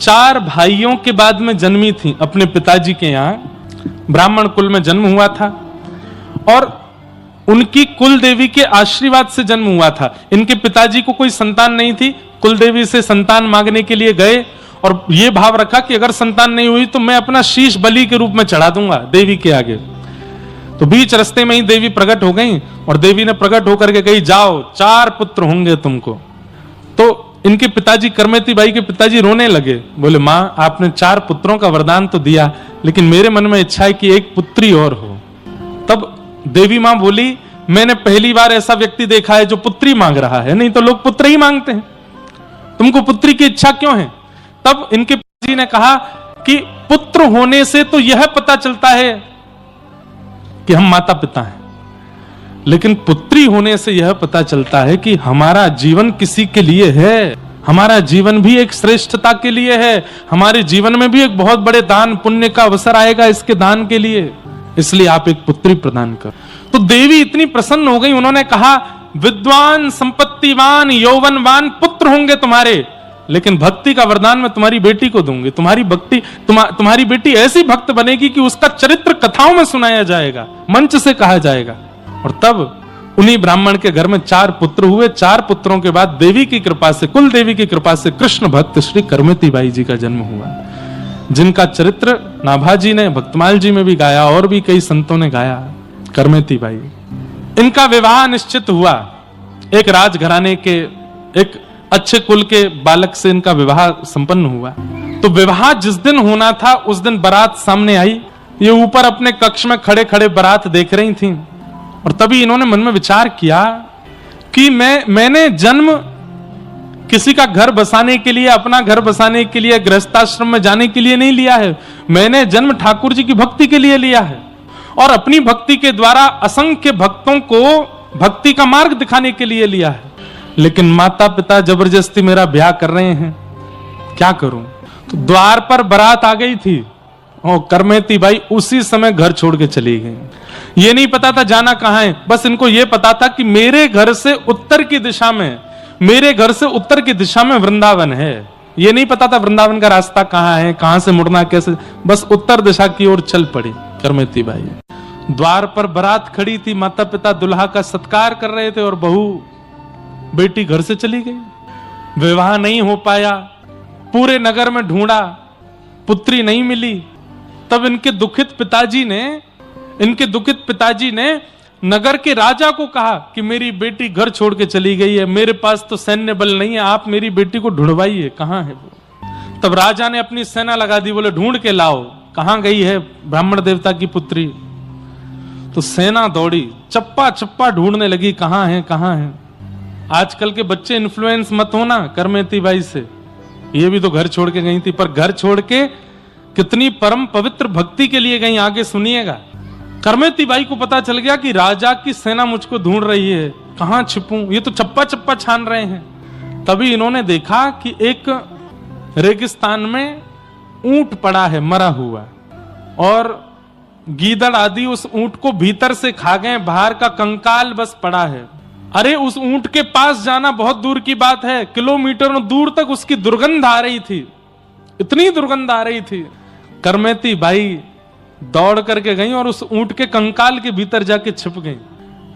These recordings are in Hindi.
4 भाइयों के बाद में जन्मी थी अपने पिताजी के यहाँ। ब्राह्मण कुल में जन्म हुआ था और उनकी कुल देवी के आशीर्वाद से जन्म हुआ था। इनके पिताजी को कोई संतान नहीं थी, कुल देवी से संतान मांगने के लिए गए और ये भाव रखा कि अगर संतान नहीं हुई तो मैं अपना शीश बलि के रूप में चढ़ा दूंगा देवी के आगे। तो बीच रास्ते में ही देवी प्रकट हो गई और देवी ने प्रकट होकर के कही, जाओ 4 पुत्र होंगे तुमको। तो इनके पिताजी, करमेती बाई के पिताजी रोने लगे, बोले मां आपने 4 पुत्रों का वरदान तो दिया, लेकिन मेरे मन में इच्छा है कि एक पुत्री और हो। तब देवी मां बोली, मैंने पहली बार ऐसा व्यक्ति देखा है जो पुत्री मांग रहा है, नहीं तो लोग पुत्र ही मांगते हैं, तुमको पुत्री की इच्छा क्यों है? तब इनके पिताजी ने कहा कि पुत्र होने से तो यह पता चलता है कि हम माता पिता हैं, लेकिन पुत्री होने से यह पता चलता है कि हमारा जीवन किसी के लिए है, हमारा जीवन भी एक श्रेष्ठता के लिए है, हमारे जीवन में भी एक बहुत बड़े दान पुण्य का अवसर आएगा इसके दान के लिए, इसलिए आप एक पुत्री प्रदान कर। तो देवी इतनी प्रसन्न हो गई, उन्होंने कहा विद्वान, संपत्तिवान, यौवनवान पुत्र होंगे तुम्हारे, लेकिन भक्ति का वरदान मैं तुम्हारी बेटी को दूंगी। तुम्हारी भक्ति, तुम्हारी बेटी ऐसी भक्त बनेगी कि उसका चरित्र कथाओं में सुनाया जाएगा, मंच से कहा जाएगा। और तब उन्हीं ब्राह्मण के घर में 4 पुत्र हुए। 4 पुत्रों के बाद देवी की कृपा से, कुल देवी की कृपा से कृष्ण भक्त श्री करमेती बाई जी का जन्म हुआ, जिनका चरित्र नाभाजी ने भक्तमाल जी में भी गाया और भी कई संतों ने गाया। करमेती बाई, इनका विवाह निश्चित हुआ। एक राजघराने के एक अच्छे कुल के बालक से इनका विवाह संपन्न हुआ। तो विवाह जिस दिन होना था उस दिन बारात सामने आई। ये ऊपर अपने कक्ष में खड़े खड़े बारात देख रही थी और तभी इन्होंने मन में विचार किया कि मैंने जन्म किसी का घर बसाने के लिए, अपना घर बसाने के लिए, गृहस्थाश्रम में जाने के लिए नहीं लिया है, मैंने जन्म ठाकुर जी की भक्ति के लिए लिया है और अपनी भक्ति के द्वारा असंख्य भक्तों को भक्ति का मार्ग दिखाने के लिए लिया है। लेकिन माता पिता जबरदस्ती मेरा ब्याह कर रहे हैं, क्या करूं? तो द्वार पर बारात आ गई थी और करमेती बाई उसी समय घर छोड़ के चली गई। ये नहीं पता था जाना कहां है, बस इनको ये पता था कि मेरे घर से उत्तर की दिशा में, मेरे घर से उत्तर की दिशा में वृंदावन है। ये नहीं पता था वृंदावन का रास्ता कहां है, कहां से मुड़ना, कैसे, बस उत्तर दिशा की ओर चल पड़ी करमेती बाई। द्वार पर बारात खड़ी थी, माता पिता दुल्हा का सत्कार कर रहे थे और बहू बेटी घर से चली गई। विवाह नहीं हो पाया, पूरे नगर में ढूंढा, पुत्री नहीं मिली। तब इनके दुखित पिताजी ने नगर के राजा को कहा कि मेरी बेटी घर छोड़ के चली गई है, मेरे पास तो सैन्य बल नहीं है, आप मेरी बेटी को ढूंढवाइए, कहां है वो? तब राजा ने अपनी सेना लगा दी, बोले ढूंढ के लाओ, कहां गई है ब्राह्मण देवता की पुत्री? तो सेना दौड़ी, चप्पा चप्पा ढूंढने लगी, कहां है, कहां है। आजकल के बच्चे इन्फ्लुएंस मत होना करमेती बाई से, ये भी तो घर छोड़ के गई थी, पर घर छोड़ के कितनी परम पवित्र भक्ति के लिए गई, आगे सुनिएगा। करमेती बाई को पता चल गया कि राजा की सेना मुझको ढूंढ रही है, कहां छिपूं, ये तो चप्पा चप्पा छान रहे हैं। तभी इन्होंने देखा कि एक रेगिस्तान में ऊंट पड़ा है मरा हुआ, और गीदड़ आदि उस ऊंट को भीतर से खा गए, बाहर का कंकाल बस पड़ा है। अरे उस ऊंट के पास जाना बहुत दूर की बात है, किलोमीटरों दूर तक उसकी दुर्गंध आ रही थी, इतनी दुर्गंध आ रही थी। करमेती बाई दौड़ करके गई और उस ऊंट के कंकाल के भीतर जाके छिप गई।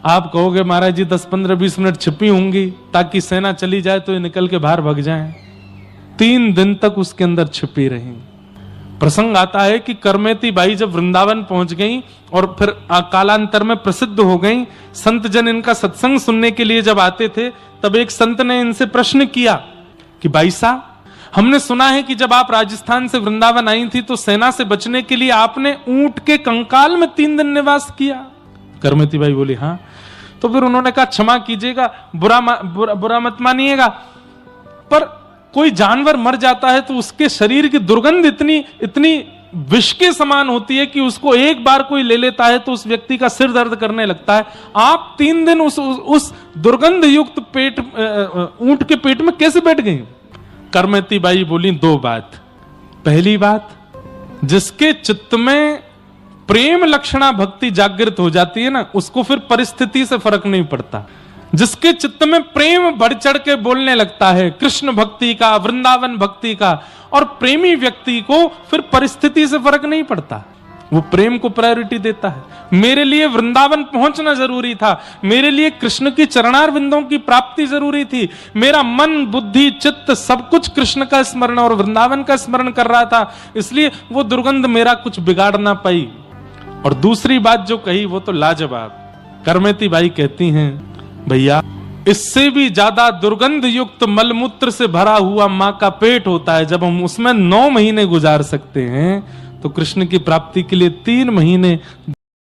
आप कहोगे महाराज जी 10-15-20 मिनट छिपी होंगी ताकि सेना चली जाए तो ये निकल के बाहर भाग जाएं। 3 दिन तक उसके अंदर छिपी रही। प्रसंग आता है कि करमेती बाई जब वृंदावन पहुंच गई और फिर कालांतर में प्रसिद्ध हो गई, संत जन इनका सत्संग सुनने के लिए जब आते थे, तब एक संत ने इनसे प्रश्न किया कि बाई साहब, हमने सुना है कि जब आप राजस्थान से वृंदावन आई थी तो सेना से बचने के लिए आपने ऊंट के कंकाल में 3 दिन निवास किया। करमेती बाई बोली हाँ। तो फिर उन्होंने कहा क्षमा कीजिएगा, बुरा मत मानिएगा, पर कोई जानवर मर जाता है तो उसके शरीर की दुर्गंध इतनी विष के समान होती है कि उसको एक बार कोई ले लेता है तो उस व्यक्ति का सिर दर्द करने लगता है। आप 3 दिन उस दुर्गंध युक्त ऊंट के पेट में कैसे बैठ गई? करमेती बाई बोली 2 बात। पहली बात, जिसके चित्त में प्रेम लक्षणा भक्ति जागृत हो जाती है ना, उसको फिर परिस्थिति से फर्क नहीं पड़ता। जिसके चित्त में प्रेम बढ़ चढ़ के बोलने लगता है कृष्ण भक्ति का, वृंदावन भक्ति का, और प्रेमी व्यक्ति को फिर परिस्थिति से फर्क नहीं पड़ता, वो प्रेम को प्रायोरिटी देता है। मेरे लिए वृंदावन पहुंचना जरूरी था, मेरे लिए कृष्ण की चरणार बिंदों की प्राप्ति जरूरी थी, मेरा मन बुद्धि चित्त सब कुछ कृष्ण का स्मरण और वृंदावन का स्मरण कर रहा था, इसलिए वो दुर्गंध मेरा कुछ बिगाड़ ना पाई। और दूसरी बात जो कही वो तो लाजवाब। करमेती बाई कहती हैं, भैया इससे भी ज्यादा दुर्गंध युक्त मलमूत्र से भरा हुआ मां का पेट होता है, जब हम उसमें 9 महीने गुजार सकते हैं तो कृष्ण की प्राप्ति के लिए 3 महीने